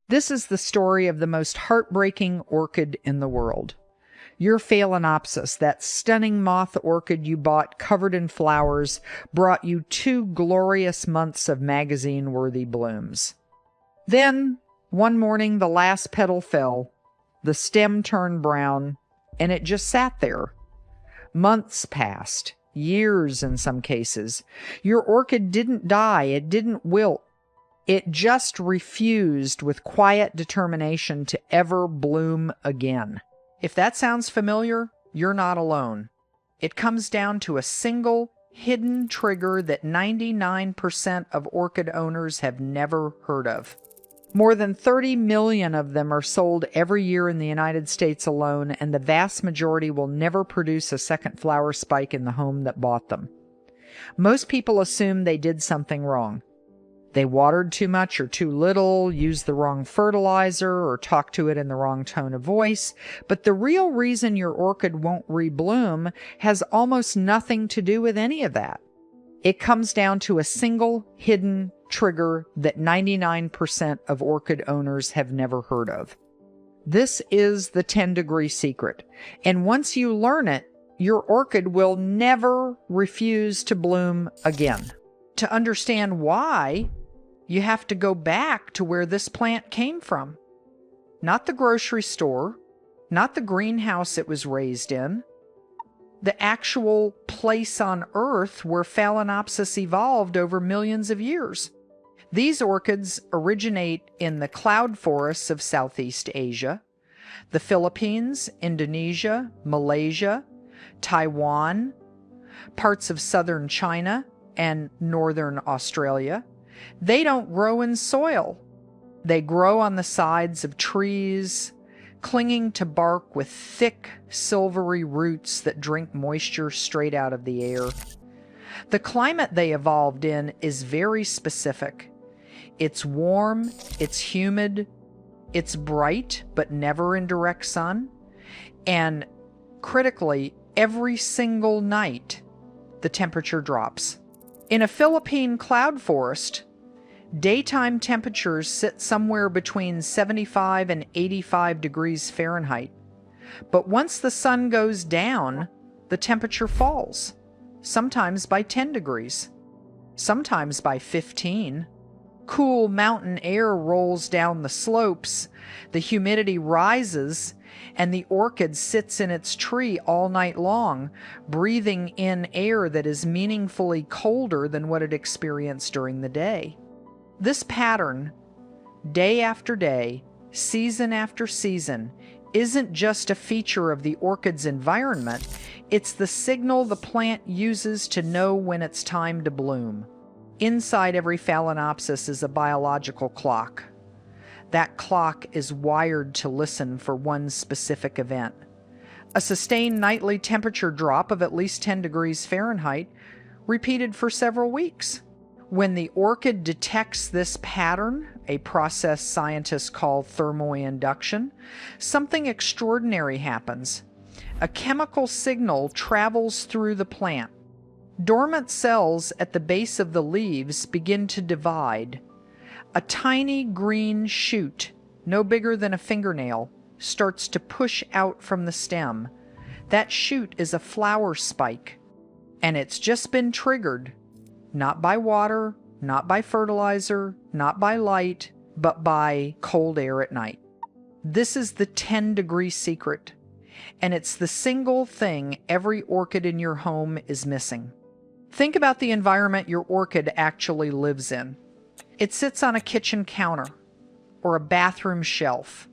This is the story of the most heartbreaking orchid in the world. Your phalaenopsis, that stunning moth orchid you bought covered in flowers, brought you 2 glorious months of magazine-worthy blooms. Then, one morning, the last petal fell, the stem turned brown, and it just sat there. Months passed, years in some cases. Your orchid didn't die, it didn't wilt. It just refused with quiet determination to ever bloom again. If that sounds familiar, you're not alone. It comes down to a single, hidden trigger that 99% of orchid owners have never heard of. More than 30 million of them are sold every year in the United States alone, and the vast majority will never produce a second flower spike in the home that bought them. Most people assume they did something wrong. They watered too much or too little, used the wrong fertilizer, or talked to it in the wrong tone of voice. But the real reason your orchid won't rebloom has almost nothing to do with any of that. It comes down to a single hidden trigger that 99% of orchid owners have never heard of. This is the 10-degree secret. And once you learn it, your orchid will never refuse to bloom again. To understand why, you have to go back to where this plant came from. Not the grocery store, not the greenhouse it was raised in, the actual place on Earth where phalaenopsis evolved over millions of years. These orchids originate in the cloud forests of Southeast Asia, the Philippines, Indonesia, Malaysia, Taiwan, parts of southern China, and northern Australia. They don't grow in soil. They grow on the sides of trees, clinging to bark with thick, silvery roots that drink moisture straight out of the air. The climate they evolved in is very specific. It's warm, it's humid, it's bright, but never in direct sun. And critically, every single night, the temperature drops. In a Philippine cloud forest, daytime temperatures sit somewhere between 75 and 85 degrees Fahrenheit. But once the sun goes down, the temperature falls, sometimes by 10 degrees, sometimes by 15. Cool mountain air rolls down the slopes, the humidity rises, and the orchid sits in its tree all night long, breathing in air that is meaningfully colder than what it experienced during the day. This pattern, day after day, season after season, isn't just a feature of the orchid's environment, it's the signal the plant uses to know when it's time to bloom. Inside every phalaenopsis is a biological clock. That clock is wired to listen for one specific event. A sustained nightly temperature drop of at least 10 degrees Fahrenheit, repeated for several weeks. When the orchid detects this pattern, a process scientists call thermoinduction, something extraordinary happens. A chemical signal travels through the plant. Dormant cells at the base of the leaves begin to divide. A tiny green shoot, no bigger than a fingernail, starts to push out from the stem. That shoot is a flower spike, and it's just been triggered, not by water, not by fertilizer, not by light, but by cold air at night. This is the 10-degree secret, and it's the single thing every orchid in your home is missing. Think about the environment your orchid actually lives in. It sits on a kitchen counter, or a bathroom shelf,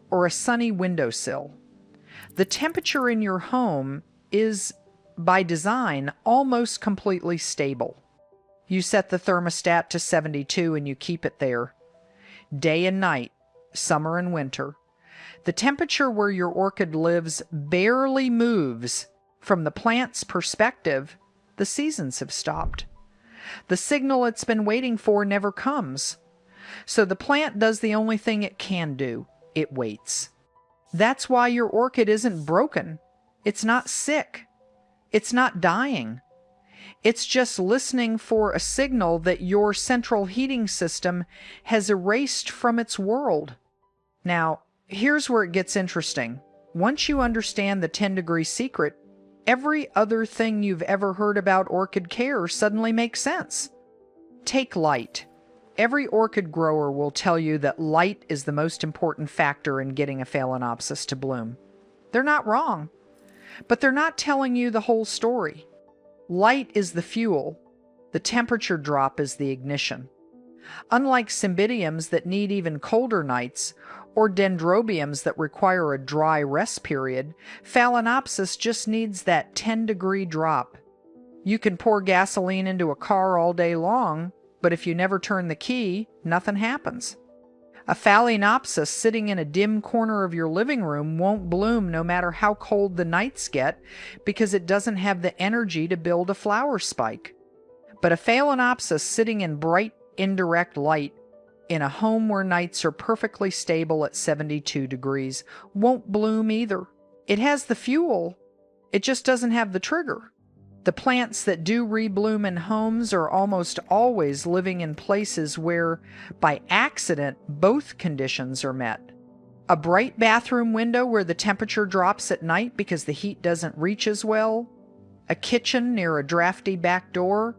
or a sunny windowsill. The temperature in your home is, by design, almost completely stable. You set the thermostat to 72 and you keep it there. Day and night, summer and winter. The temperature where your orchid lives barely moves. From the plant's perspective, the seasons have stopped. The signal it's been waiting for never comes. So the plant does the only thing it can do. It waits. That's why your orchid isn't broken. It's not sick. It's not dying. It's just listening for a signal that your central heating system has erased from its world. Now, here's where it gets interesting. Once you understand the 10-degree secret, every other thing you've ever heard about orchid care suddenly makes sense. Take light. Every orchid grower will tell you that light is the most important factor in getting a phalaenopsis to bloom. They're not wrong, but they're not telling you the whole story. Light is the fuel. The temperature drop is the ignition. Unlike cymbidiums that need even colder nights, or dendrobiums that require a dry rest period, phalaenopsis just needs that 10-degree drop. You can pour gasoline into a car all day long, but if you never turn the key, nothing happens. A phalaenopsis sitting in a dim corner of your living room won't bloom no matter how cold the nights get, because it doesn't have the energy to build a flower spike. But a phalaenopsis sitting in bright, indirect light in a home where nights are perfectly stable at 72 degrees won't bloom either. It has the fuel, it just doesn't have the trigger. The plants that do rebloom in homes are almost always living in places where, by accident, both conditions are met. A bright bathroom window where the temperature drops at night because the heat doesn't reach as well, a kitchen near a drafty back door,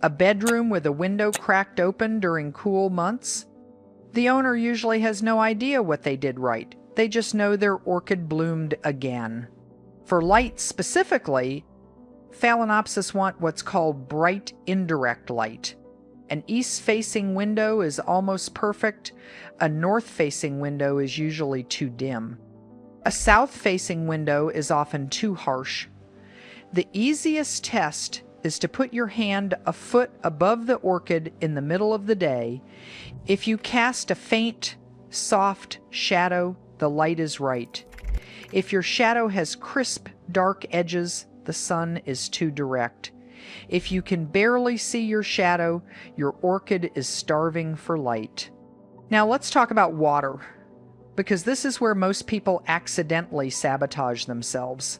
a bedroom with a window cracked open during cool months. The owner usually has no idea what they did right. They just know their orchid bloomed again. For light specifically, phalaenopsis want what's called bright indirect light. An east-facing window is almost perfect. A north-facing window is usually too dim. A south-facing window is often too harsh. The easiest test is to put your hand a foot above the orchid in the middle of the day. If you cast a faint, soft shadow, the light is right. If your shadow has crisp, dark edges, the sun is too direct. If you can barely see your shadow, your orchid is starving for light. Now let's talk about water, because this is where most people accidentally sabotage themselves.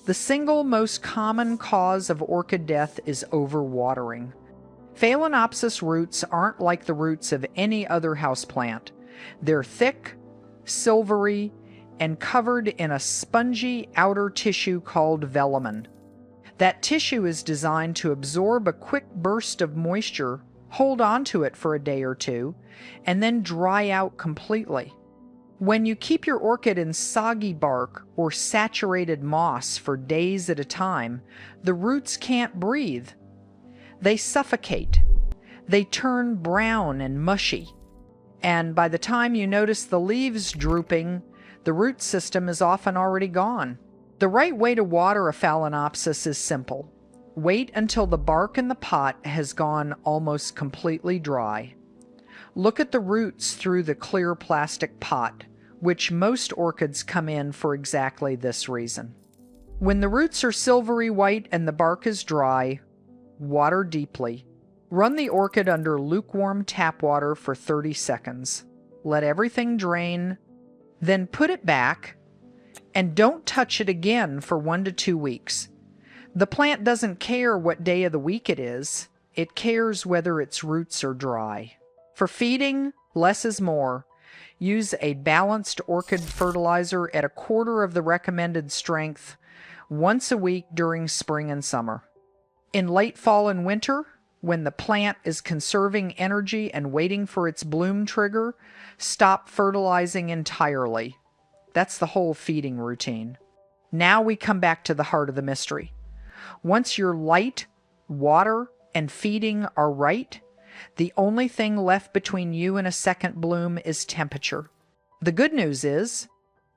The single most common cause of orchid death is overwatering. Phalaenopsis roots aren't like the roots of any other houseplant. They're thick, silvery, and covered in a spongy outer tissue called velamen. That tissue is designed to absorb a quick burst of moisture, hold onto it for a day or two, and then dry out completely. When you keep your orchid in soggy bark or saturated moss for days at a time, the roots can't breathe. They suffocate. They turn brown and mushy. And by the time you notice the leaves drooping, the root system is often already gone. The right way to water a phalaenopsis is simple. Wait until the bark in the pot has gone almost completely dry. Look at the roots through the clear plastic pot, which most orchids come in for exactly this reason. When the roots are silvery white and the bark is dry, water deeply. Run the orchid under lukewarm tap water for 30 seconds. Let everything drain, then put it back, and don't touch it again for 1 to 2 weeks. The plant doesn't care what day of the week it is. It cares whether its roots are dry. For feeding, less is more. Use a balanced orchid fertilizer at 1/4 of the recommended strength once a week during spring and summer. In late fall and winter, when the plant is conserving energy and waiting for its bloom trigger, stop fertilizing entirely. That's the whole feeding routine. Now we come back to the heart of the mystery. Once your light, water, and feeding are right, the only thing left between you and a second bloom is temperature. The good news is,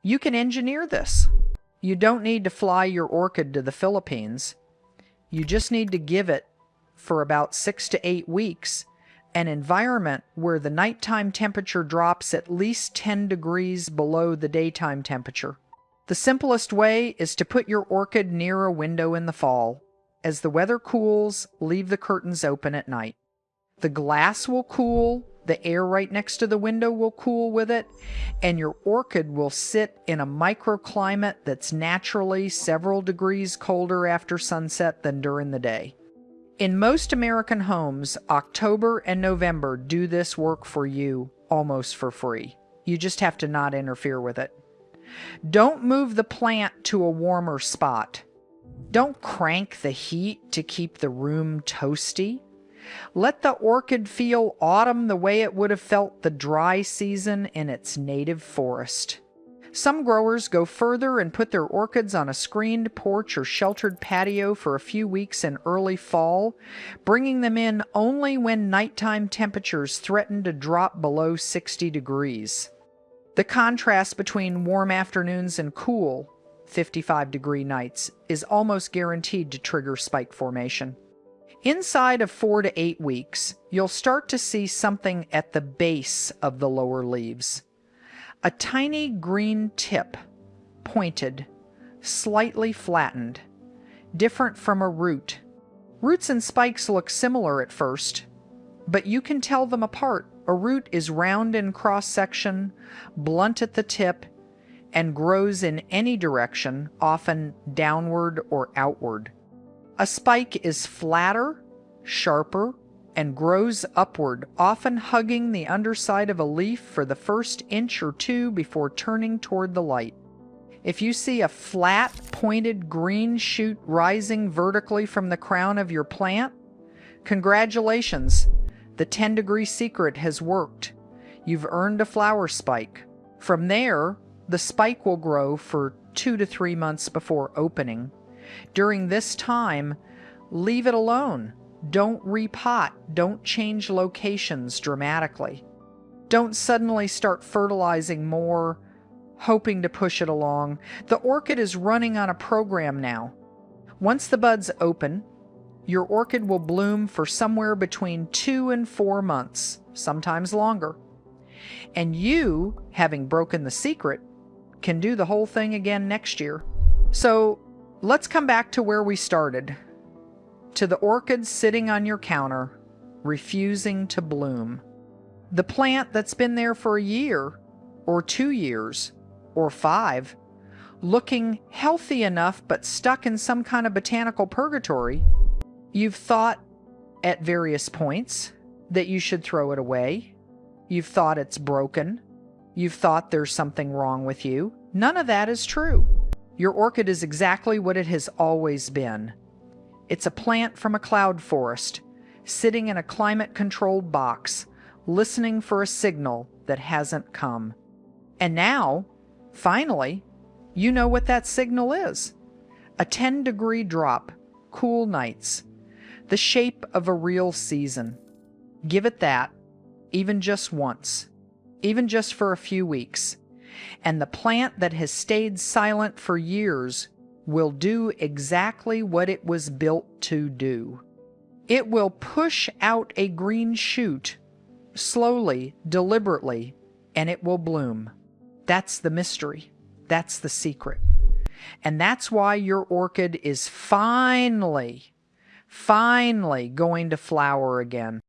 you can engineer this. You don't need to fly your orchid to the Philippines. You just need to give it, for about 6 to 8 weeks, an environment where the nighttime temperature drops at least 10 degrees below the daytime temperature. The simplest way is to put your orchid near a window in the fall. As the weather cools, leave the curtains open at night. The glass will cool, the air right next to the window will cool with it, and your orchid will sit in a microclimate that's naturally several degrees colder after sunset than during the day. In most American homes, October and November do this work for you almost for free. You just have to not interfere with it. Don't move the plant to a warmer spot. Don't crank the heat to keep the room toasty. Let the orchid feel autumn the way it would have felt the dry season in its native forest. Some growers go further and put their orchids on a screened porch or sheltered patio for a few weeks in early fall, bringing them in only when nighttime temperatures threaten to drop below 60 degrees. The contrast between warm afternoons and cool, 55-degree nights is almost guaranteed to trigger spike formation. Inside of 4 to 8 weeks, you'll start to see something at the base of the lower leaves. A tiny green tip, pointed, slightly flattened, different from a root. Roots and spikes look similar at first, but you can tell them apart. A root is round in cross-section, blunt at the tip, and grows in any direction, often downward or outward. A spike is flatter, sharper, and grows upward, often hugging the underside of a leaf for the first inch or two before turning toward the light. If you see a flat, pointed green shoot rising vertically from the crown of your plant, congratulations! The 10-degree secret has worked. You've earned a flower spike. From there, the spike will grow for 2 to 3 months before opening. During this time, leave it alone. Don't repot. Don't change locations dramatically. Don't suddenly start fertilizing more, hoping to push it along. The orchid is running on a program now. Once the buds open, your orchid will bloom for somewhere between 2 and 4 months, sometimes longer. And you, having broken the secret, can do the whole thing again next year. So let's come back to where we started. To the orchid sitting on your counter, refusing to bloom. The plant that's been there for a year, or 2 years, or 5, looking healthy enough but stuck in some kind of botanical purgatory. You've thought at various points that you should throw it away. You've thought it's broken. You've thought there's something wrong with you. None of that is true. Your orchid is exactly what it has always been. It's a plant from a cloud forest, sitting in a climate-controlled box, listening for a signal that hasn't come. And now, finally, you know what that signal is. A 10-degree drop, cool nights, the shape of a real season. Give it that, even just once, even just for a few weeks, and the plant that has stayed silent for years will do exactly what it was built to do. It will push out a green shoot, slowly, deliberately, and it will bloom. That's the mystery. That's the secret. And that's why your orchid is finally going to flower again.